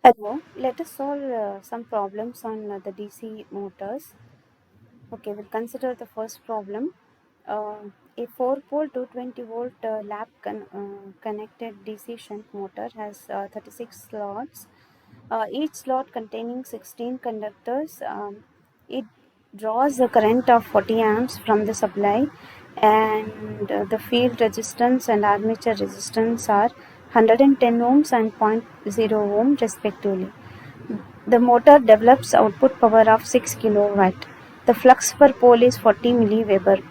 Hello, let us solve some problems on the DC motors. Okay, we'll consider the first problem. A 4-pole 220-volt connected DC shunt motor has 36 slots, each slot containing 16 conductors. It draws a current of 40 amps from the supply, and the field resistance and armature resistance are 110 ohms and zero point 0 ohm respectively. The motor develops output power of 6 kilowatt. The flux per pole is 40 milliweber.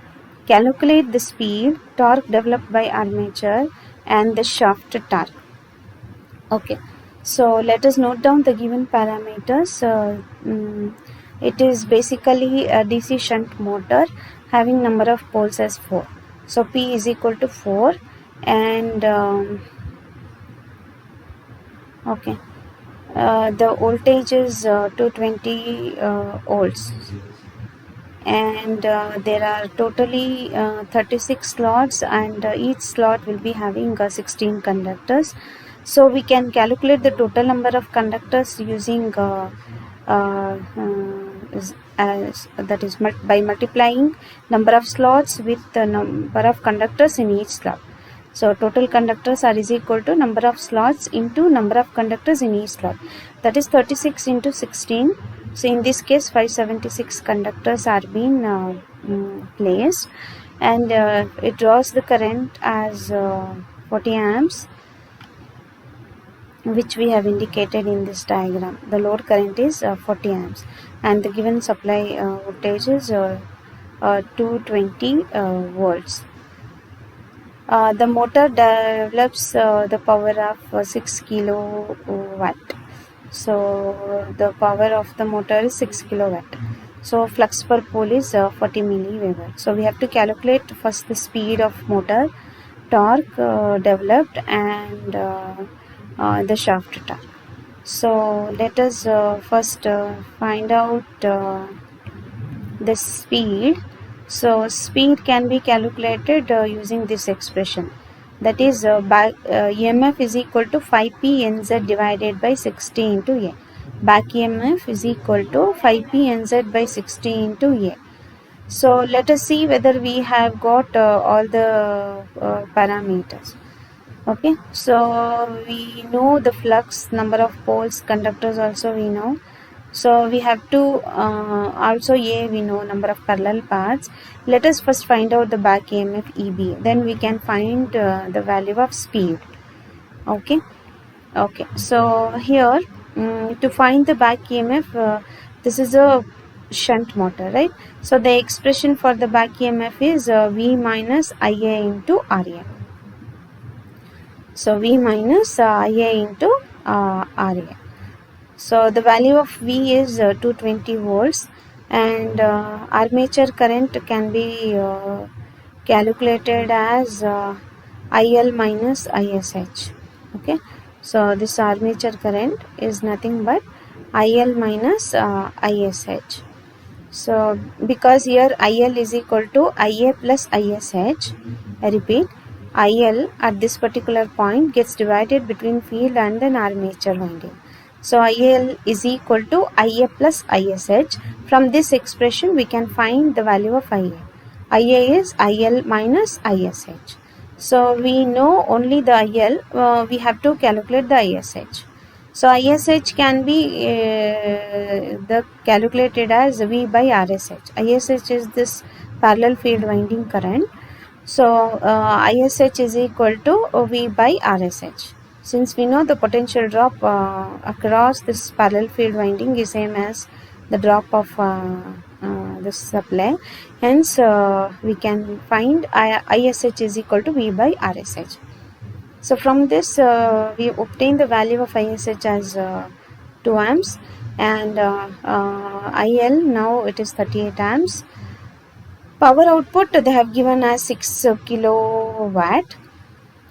Calculate the speed, torque developed by armature and the shaft torque. Okay, so let us note down the given parameters. It is basically a DC shunt motor having number of poles as 4. So P is equal to 4, and okay, the voltage is 220 volts, and there are totally 36 slots, and each slot will be having 16 conductors. So we can calculate the total number of conductors using that is by multiplying number of slots with the number of conductors in each slot. So total conductors are is equal to number of slots into number of conductors in each slot, that is 36 into 16. So in this case 576 conductors are being placed, and it draws the current as 40 amps, which we have indicated in this diagram. The load current is 40 amps, and the given supply voltage is 220 volts. The motor develops the power of 6 kilowatt. So the power of the motor is 6 kilowatt. So flux per pole is 40 milliweber. So we have to calculate first the speed of motor, torque developed, and the shaft torque. So let us first find out the speed. So speed can be calculated using this expression, that is EMF is equal to 5P NZ divided by 60 into A. Back EMF is equal to 5P NZ by 60 into A. So let us see whether we have got all the parameters. Okay, so we know the flux, number of poles, conductors also we know. So we have to also A we know, number of parallel paths. Let us first find out the back EMF EB, then we can find the value of speed. Okay, so here to find the back EMF, this is a shunt motor, right? So the expression for the back EMF is V minus IA into RA. So V minus IA into RA. So the value of V is 220 volts, and armature current can be calculated as IL minus ISH. Okay, so this armature current is nothing but IL minus ISH. So because here IL is equal to IA plus ISH, I repeat, IL at this particular point gets divided between field and an armature winding. So IL is equal to IA plus ISH. From this expression we can find the value of IA. IA is IL minus ISH. So we know only the IL, we have to calculate the ISH. So ISH can be the calculated as V by RSH. ISH is this parallel field winding current. So ISH is equal to V by RSH. Since we know the potential drop across this parallel field winding is same as the drop of this supply, hence we can find ISH is equal to V by RSH. So from this we obtain the value of ISH as 2 amps, and IL now it is 38 amps. Power output they have given as 6 kilowatt,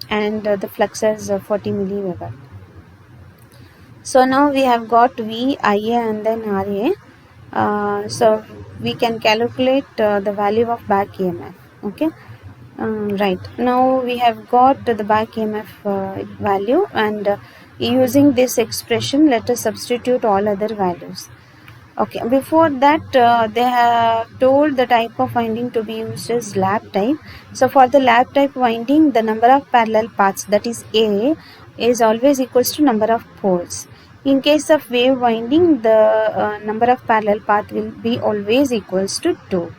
and the flux as 40 milliweber. So now we have got V, IA and then RA. So we can calculate the value of back EMF. Okay. Right, now we have got the back EMF value, and using this expression, let us substitute all other values. Okay, before that they have told the type of winding to be used as lap type. So for the lap type winding, the number of parallel paths, that is A, is always equals to number of poles. In case of wave winding, the number of parallel path will be always equals to 2.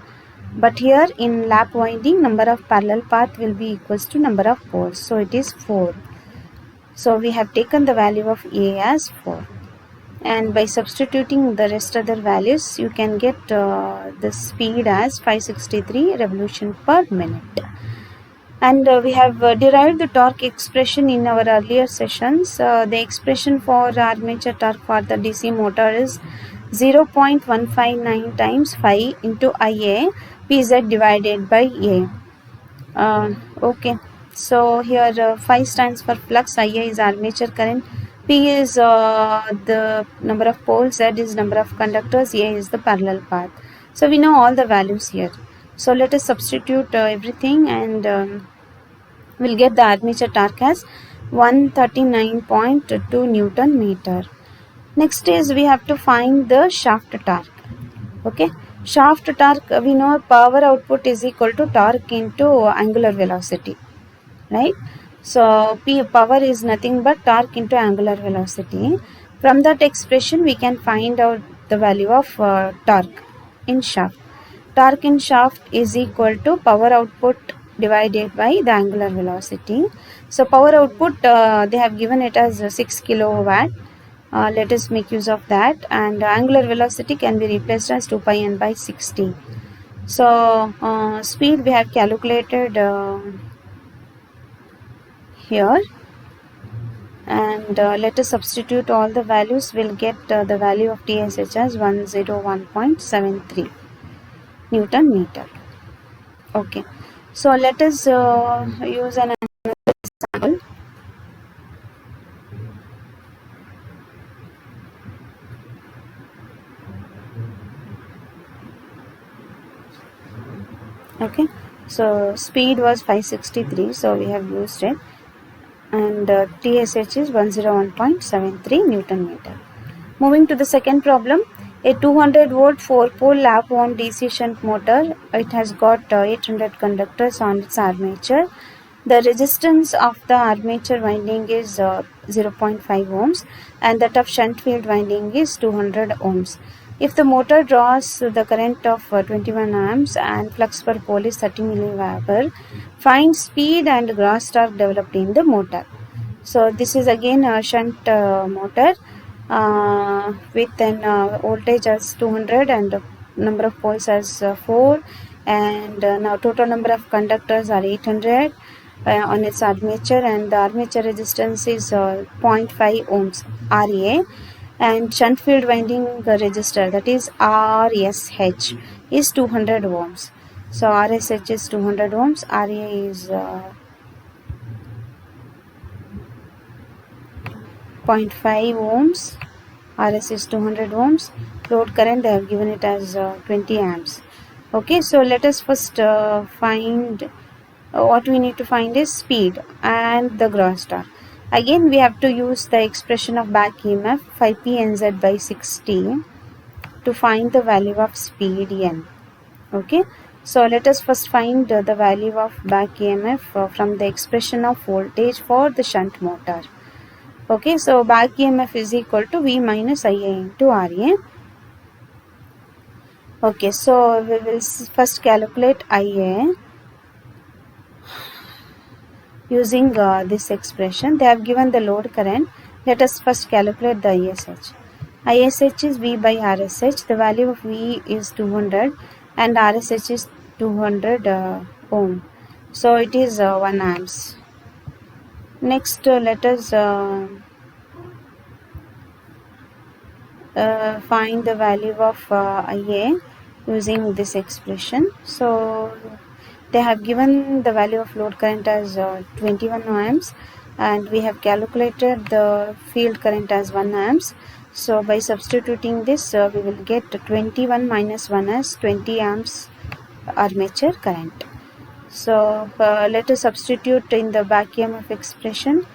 But here in lap winding, number of parallel path will be equals to number of poles. So it is 4. So we have taken the value of A as 4. And by substituting the rest other values, you can get the speed as 563 revolution per minute. And we have derived the torque expression in our earlier sessions. The expression for armature torque for the DC motor is 0.159 times 5 into Ia Pz divided by A. Okay, so here phi stands for flux, Ia is armature current, P is the number of poles, Z is number of conductors, A is the parallel path. So we know all the values here. So let us substitute everything, and we'll get the armature torque as 139.2 Newton meter. Next is we have to find the shaft torque. Okay, shaft torque, we know power output is equal to torque into angular velocity, right? So P power is nothing but torque into angular velocity. From that expression we can find out the value of torque in shaft. Torque in shaft is equal to power output divided by the angular velocity. So power output they have given it as 6 kilowatt. Let us make use of that, and angular velocity can be replaced as 2 pi n by 60. So speed we have calculated here, and let us substitute all the values. We'll get the value of TSH as 101.73 Newton meter. Okay, so let us use an example. Okay, so speed was 563, so we have used it, and TSH is 101.73 Newton meter. Moving to the second problem, a 200 volt 4 pole lap wound DC shunt motor. It has got 800 conductors on its armature. The resistance of the armature winding is 0.5 ohms, and that of shunt field winding is 200 ohms. If the motor draws the current of 21 amps and flux per pole is 30 milliweber, find speed and gross torque developed in the motor. So this is again a shunt motor with an voltage as 200 and number of poles as 4, and now total number of conductors are 800 on its armature, and the armature resistance is 0.5 ohms RA, and shunt field winding resistor, that is RSH, is 200 ohms. So RSH is 200 ohms, RA is 0.5 ohms, RS is 200 ohms. Load current they have given it as 20 amps. Okay, so let us first find what we need to find is speed and the gross torque. Again we have to use the expression of back EMF 5p nz by 60 to find the value of speed n. Okay, so let us first find the value of back EMF from the expression of voltage for the shunt motor. Okay, so back EMF is equal to V minus Ia into Ra. Okay, so we will first calculate Ia using this expression. They have given the load current. Let us first calculate the ISH. ISH is V by RSH. The value of V is 200 and RSH is 200 ohm. So it is 1 amps. Next let us find the value of Ia using this expression. So they have given the value of load current as 21 amps, and we have calculated the field current as 1 amps. So by substituting this we will get 21 minus 1 as 20 amps armature current. So let us substitute in the back EMF expression.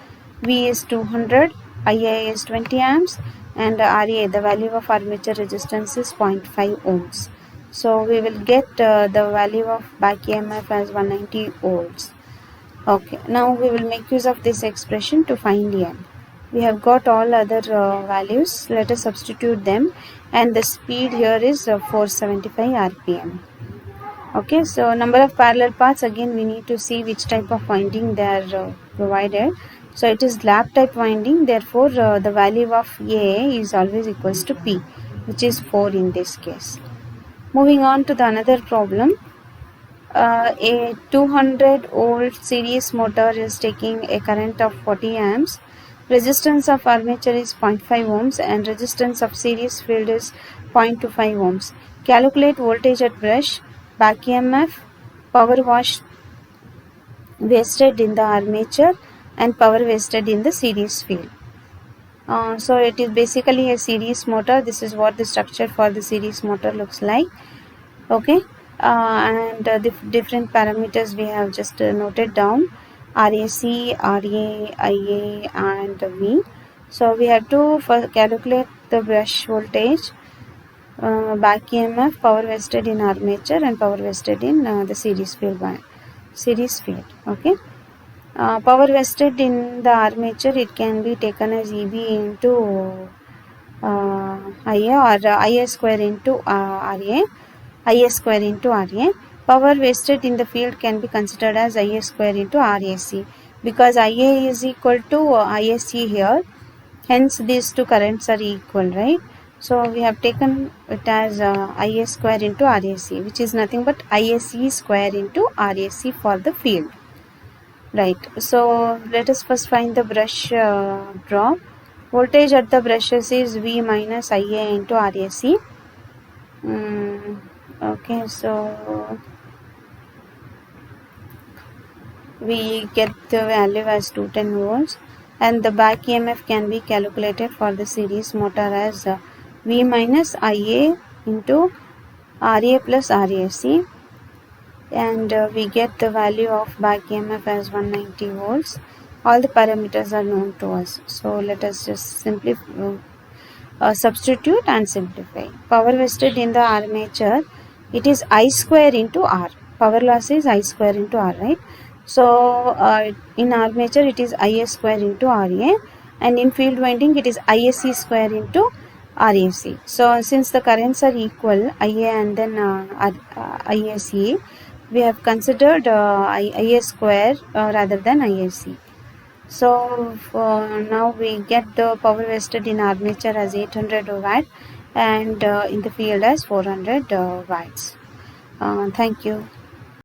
V is 200 IA is 20 amps, and RA, the value of armature resistance, is 0.5 ohms. So we will get the value of back EMF as 190 volts. Okay, now we will make use of this expression to find N. We have got all other values. Let us substitute them, and the speed here is 475 rpm. Okay, so number of parallel paths, again we need to see which type of winding they are provided. So it is lap type winding, therefore the value of A is always equals to P, which is 4 in this case. Moving on to the another problem. A 200 volt series motor is taking a current of 40 amps. Resistance of armature is 0.5 ohms and resistance of series field is 0.25 ohms. Calculate voltage at brush, back EMF, power wasted in the armature, and power wasted in the series field. So it is basically a series motor. This is what the structure for the series motor looks like. Okay, and the different parameters we have just noted down: RAC, RA, IA, and V. So we have to first calculate the brush voltage, back EMF, power wasted in armature, and power wasted in the series field. Okay. Power wasted in the armature, it can be taken as EB into IA, or IA square into RA. IA square into RA. Power wasted in the field can be considered as IA square into RAC, because IA is equal to ISC here, hence these two currents are equal, right? So we have taken it as IA square into RAC, which is nothing but ISC square into RAC for the field, right? So let us first find the brush drop. Voltage at the brushes is V minus IA into RAC. Okay, so we get the value as 210 volts, and the back EMF can be calculated for the series motor as V minus IA into RA plus RAC, and we get the value of back EMF as 190 volts. All the parameters are known to us, so let us just simply substitute and simplify. Power wasted in the armature, it is I square into R. Power loss is I square into R, right? So in armature it is IA square into RA, and in field winding it is ISC square into RAC. So since the currents are equal, IA and then ISC, we have considered IA square rather than ISC. So now we get the power wasted in armature as 800 watt, and in the field as 400 watts. Thank you.